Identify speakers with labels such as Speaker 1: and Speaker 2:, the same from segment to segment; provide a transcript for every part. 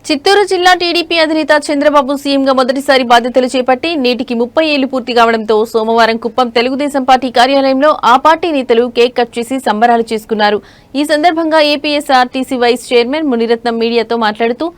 Speaker 1: చిత్తూరు జిల్లా టీడీపీ అధినేత చంద్రబాబు సీఎంగా మొదటిసారి బాధ్యతలు చేపట్టి నేటికి 30 ఏళ్లు పూర్తి కావడంతో సోమవారం కుప్పం తెలుగుదేశం పార్టీ కార్యాలయంలో ఆ పార్టీ నేతలు కేక్ కట్ చేసి సంబరాలు చేసుకున్నారు. ఈ సందర్భంగా ఏపీఎస్ఆర్టీసీ వైస్ చైర్మన్ మునిరత్నం మీడియాతో మాట్లాడుతూ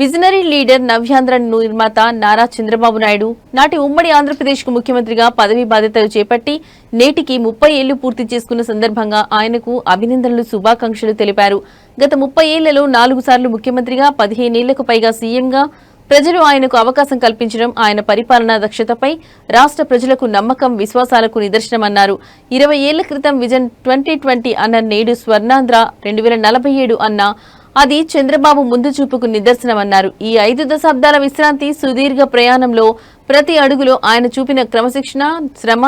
Speaker 1: విజనరీ లీడర్ నవ్యాంధ్ర నిర్మాత నారా చంద్రబాబు నాయుడు నాటి ఉమ్మడి ఆంధ్రప్రదేశ్ కు ముఖ్యమంత్రిగా పదవీ బాధ్యతలు చేపట్టి నేటికి 30 ఏళ్లు పూర్తి చేసుకున్న సందర్భంగా ఆయనకు అభినందనలు శుభాకాంక్షలు తెలిపారు. గత 30 ఏళ్లలో 4 సార్లు ముఖ్యమంత్రిగా 15 ఏళ్లకు పైగా సీఎంగా ప్రజలు ఆయనకు అవకాశం కల్పించడం ఆయన పరిపాలనా దక్షతపై రాష్ట్ర ప్రజలకు నమ్మకం విశ్వాసాలకు నిదర్శనమన్నారు. 20 ఏళ్ల క్రితం విజన్ 2020 అన్న నేడు స్వర్ణాంధ్ర 2047 అన్న అది చంద్రబాబు ముందు చూపుకు నిదర్శనమన్నారు. ఈ 5 దశాబ్దాల విశ్రాంతి సుదీర్ఘ ప్రయాణంలో ప్రతి అడుగులో ఆయన చూపిన క్రమశిక్షణ, శ్రమ,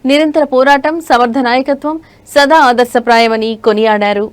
Speaker 1: నిరంతర పోరాటం, సమర్థ నాయకత్వం సదా ఆదర్శప్రాయమని కొనియాడారు.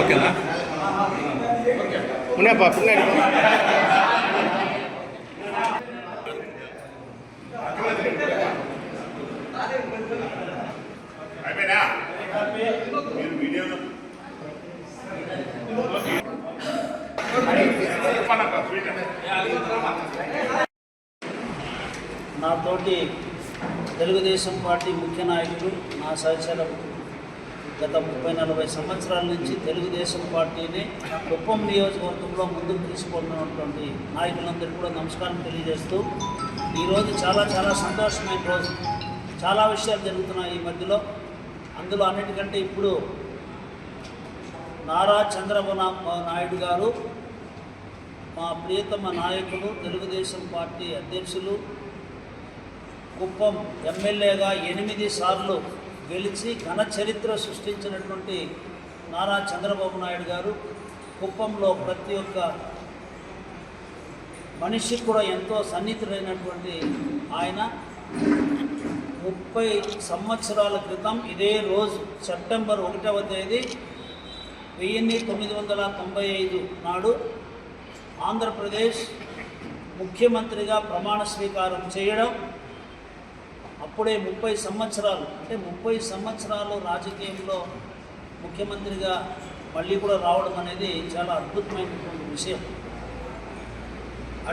Speaker 2: ఓకేనా ఉన్నాపా పిన్నాడు
Speaker 3: నాతోటి తెలుగుదేశం పార్టీ ముఖ్య నాయకులు నా సహచరులు గత 30-40 సంవత్సరాల నుంచి తెలుగుదేశం పార్టీని కుప్పం నియోజకవర్గంలో ముందుకు తీసుకున్నటువంటి నాయకులందరికీ కూడా నమస్కారం తెలియజేస్తూ ఈరోజు చాలా సంతోషమైన రోజు. చాలా విషయాలు జరుగుతున్నాయి ఈ మధ్యలో. అందులో అన్నిటికంటే ఇప్పుడు నారా చంద్రబాబు నాయుడు గారు మా ప్రియతమ నాయకులు, తెలుగుదేశం పార్టీ అధ్యక్షులు, కుప్పం ఎమ్మెల్యేగా 8 సార్లు గెలిచి ఘన చరిత్ర సృష్టించినటువంటి నారా చంద్రబాబు నాయుడు గారు కుప్పంలో ప్రతి ఒక్క మనిషికి కూడా ఎంతో సన్నిహితుడైనటువంటి ఆయన 30 సంవత్సరాల క్రితం ఇదే రోజు సెప్టెంబర్ 1వ తేదీ 1995 నాడు ఆంధ్రప్రదేశ్ ముఖ్యమంత్రిగా ప్రమాణ స్వీకారం చేయడం, అప్పుడే 30 సంవత్సరాలు అంటే 30 సంవత్సరాలు రాజకీయంలో ముఖ్యమంత్రిగా మళ్ళీ కూడా రావడం అనేది చాలా అద్భుతమైనటువంటి విషయం.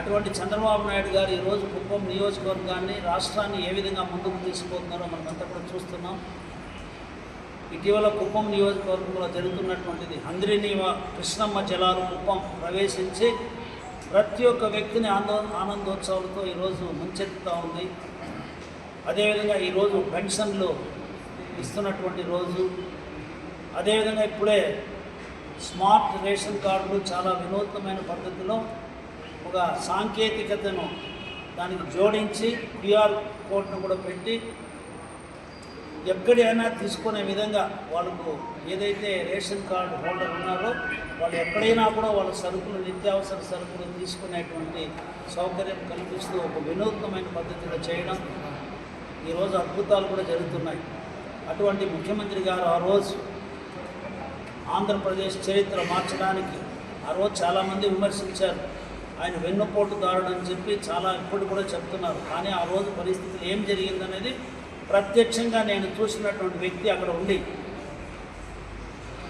Speaker 3: అటువంటి చంద్రబాబు నాయుడు గారు ఈరోజు కుప్పం నియోజకవర్గాన్ని, రాష్ట్రాన్ని ఏ విధంగా ముందుకు తీసుకుపోతున్నారో మనమంతా కూడా చూస్తున్నాం. ఇటీవల కుప్పం నియోజకవర్గంలో జరుగుతున్నటువంటిది హంద్రినీవ కృష్ణమ్మ జలాలు కుప్పం ప్రవేశించి ప్రతి ఒక్క వ్యక్తిని ఆనందోత్సవాలతో ఈరోజు ముంచెత్తుతూ ఉంది. అదేవిధంగా ఈరోజు పెన్షన్లు ఇస్తున్నటువంటి రోజు. అదేవిధంగా ఇప్పుడే స్మార్ట్ రేషన్ కార్డులు చాలా వినూత్నమైన పద్ధతిలో ఒక సాంకేతికతను దానికి జోడించి క్యూఆర్ కోడ్ను కూడా పెట్టి ఎక్కడైనా తీసుకునే విధంగా వాళ్ళకు ఏదైతే రేషన్ కార్డు హోల్డర్ ఉన్నారో వాళ్ళు ఎక్కడైనా కూడా వాళ్ళ సరుకులు, నిత్యావసర సరుకులు తీసుకునేటువంటి సౌకర్యం కల్పిస్తూ ఒక వినూత్నమైన పద్ధతిలో చేయడం, ఈరోజు అద్భుతాలు కూడా జరుగుతున్నాయి. అటువంటి ముఖ్యమంత్రి గారు ఆ రోజు ఆంధ్రప్రదేశ్ చరిత్ర మార్చడానికి ఆ రోజు చాలామంది విమర్శించారు. ఆయన వెన్నుపోటుదారుడు అని చెప్పి ఇప్పుడు కూడా చెప్తున్నారు. కానీ ఆ రోజు పరిస్థితులు ఏం జరిగిందనేది ప్రత్యక్షంగా నేను చూసినటువంటి వ్యక్తి అక్కడ ఉండి.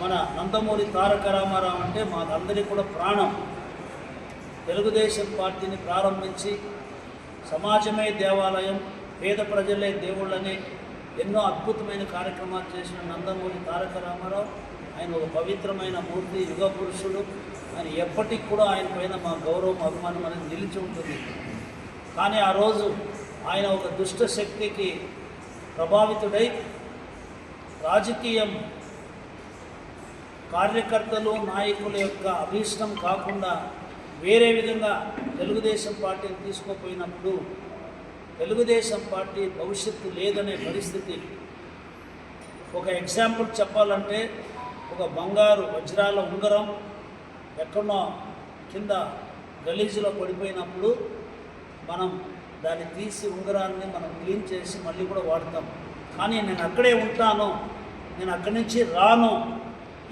Speaker 3: మన నందమూరి తారక రామారావు అంటే మాకందరికీ కూడా ప్రాణం. తెలుగుదేశం పార్టీని ప్రారంభించి సమాజమే దేవాలయం, పేద ప్రజలే దేవుళ్ళని ఎన్నో అద్భుతమైన కార్యక్రమాలు చేసిన నందమూరి తారక రామారావు ఆయన ఒక పవిత్రమైన మూర్తి, యుగ పురుషుడు. ఆయన ఎప్పటికి కూడా ఆయన పైన మా గౌరవం, అభిమానం అనేది నిలిచి ఉంటుంది. కానీ ఆ రోజు ఆయన ఒక దుష్ట శక్తికి ప్రభావితుడై రాజకీయం కార్యకర్తలు, నాయకుల యొక్క అభీష్టం కాకుండా వేరే విధంగా తెలుగుదేశం పార్టీని తీసుకుపోయినప్పుడు తెలుగుదేశం పార్టీ భవిష్యత్తు లేదనే పరిస్థితి ఒక ఎగ్జాంపుల్ చెప్పాలంటే ఒక బంగారు వజ్రాల ఉంగరం ఎక్కడో కింద గలీజులో పడిపోయినప్పుడు మనం దాన్ని తీసి ఉంగరాన్ని మనం క్లీన్ చేసి మళ్ళీ కూడా వాడతాం. కానీ నేను అక్కడే ఉంటాను, నేను అక్కడి నుంచి రాను,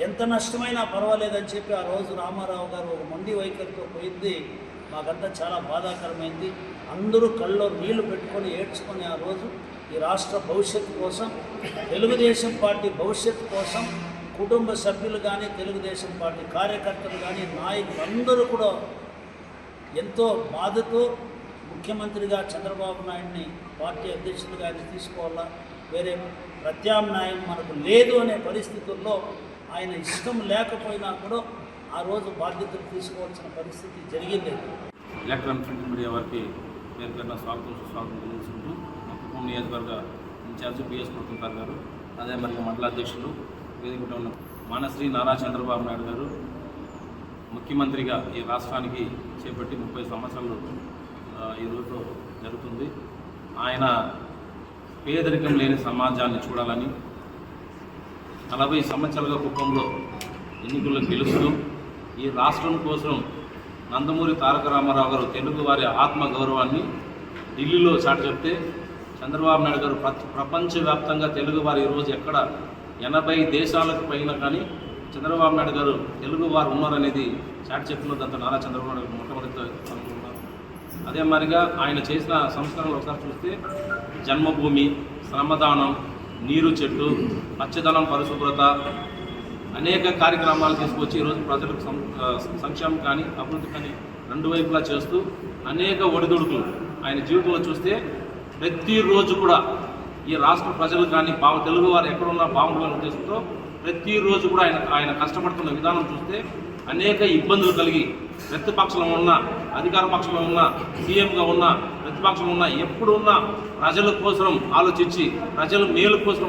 Speaker 3: ఎంత నష్టమైనా పర్వాలేదని చెప్పి ఆ రోజు రామారావు గారు ఒక మొండి వైఖరితో పోయింది మాకంతా చాలా బాధాకరమైంది. అందరూ కళ్ళలో నీళ్లు పెట్టుకొని ఏడ్చుకొని ఆ రోజు ఈ రాష్ట్ర భవిష్యత్తు కోసం, తెలుగుదేశం పార్టీ భవిష్యత్తు కోసం కుటుంబ సభ్యులు కానీ, తెలుగుదేశం పార్టీ కార్యకర్తలు కానీ, నాయకులు అందరూ కూడా ఎంతో బాధతో ముఖ్యమంత్రిగా చంద్రబాబు నాయుడిని పార్టీ అధ్యక్షుడిగా ఆయన తీసుకోవాలా, వేరే ప్రత్యామ్నాయం మనకు లేదు అనే పరిస్థితుల్లో ఆయన ఇష్టం లేకపోయినా కూడా ఆ రోజు బాధ్యతలు తీసుకోవాల్సిన పరిస్థితి జరిగింది.
Speaker 2: ఎలక్ట్రానిక్ ప్రింట్ మీడియా వారికి పేరు పేరున స్వాగతం సుస్వాగతం తెలియజేసుకుంటూ మా కుటుంబ నియోజకవర్గ ఇన్ఛార్జి పిఎస్ ప్రొఫెసర్ గారు, అదే మరి మండల అధ్యక్షులు, వేదికలో ఉన్న మానశ్రీ నారా చంద్రబాబు నాయుడు గారు ముఖ్యమంత్రిగా ఈ రాష్ట్రానికి చేపట్టి 30 సంవత్సరాలు ఈరోజు జరుగుతుంది. ఆయన పేదరికం లేని సమాజాన్ని చూడాలని 40 సంవత్సరాలుగా కుప్పంలో ఎన్నికల్లో గెలుస్తూ ఈ రాష్ట్రం కోసం నందమూరి తారక రామారావు గారు తెలుగు వారి ఆత్మగౌరవాన్ని ఢిల్లీలో చాటి చెప్తే చంద్రబాబు నాయుడు గారు ప్రపంచవ్యాప్తంగా తెలుగు వారు ఈరోజు ఎక్కడ 80 దేశాలకు పైన కానీ చంద్రబాబు నాయుడు గారు తెలుగు వారు ఉన్నారనేది చాటి చెప్తున్నది అంత నారా చంద్రబాబు నాయుడు మొట్టమొదటి అనుకుంటున్నారు. అదే మాదిరిగా ఆయన చేసిన సంస్కరణలు ఒకసారి చూస్తే జన్మభూమి, శ్రమదానం, నీరు చెట్టు, పచ్చదనం, పరిశుభ్రత అనేక కార్యక్రమాలు తీసుకొచ్చి ఈరోజు ప్రజలకు సంక్షేమం కానీ అభివృద్ధి కానీ రెండు వైపులా చేస్తూ అనేక ఒడిదుడుకులు ఆయన జీవితంలో చూస్తే ప్రతిరోజు కూడా ఈ రాష్ట్ర ప్రజలు కానీ తెలుగు వారు ఎక్కడున్నా బాగుండాలనే ఉద్దేశంతో ప్రతిరోజు కూడా ఆయన కష్టపడుతున్న విధానం చూస్తే అనేక ఇబ్బందులు కలిగి ప్రతిపక్షంలో ఉన్న, అధికార పక్షంలో ఉన్న, సీఎంగా ఉన్న, ప్రతిపక్షంలో ఉన్న, ఎప్పుడు ఉన్న ప్రజల కోసం ఆలోచించి ప్రజల మేలు కోసం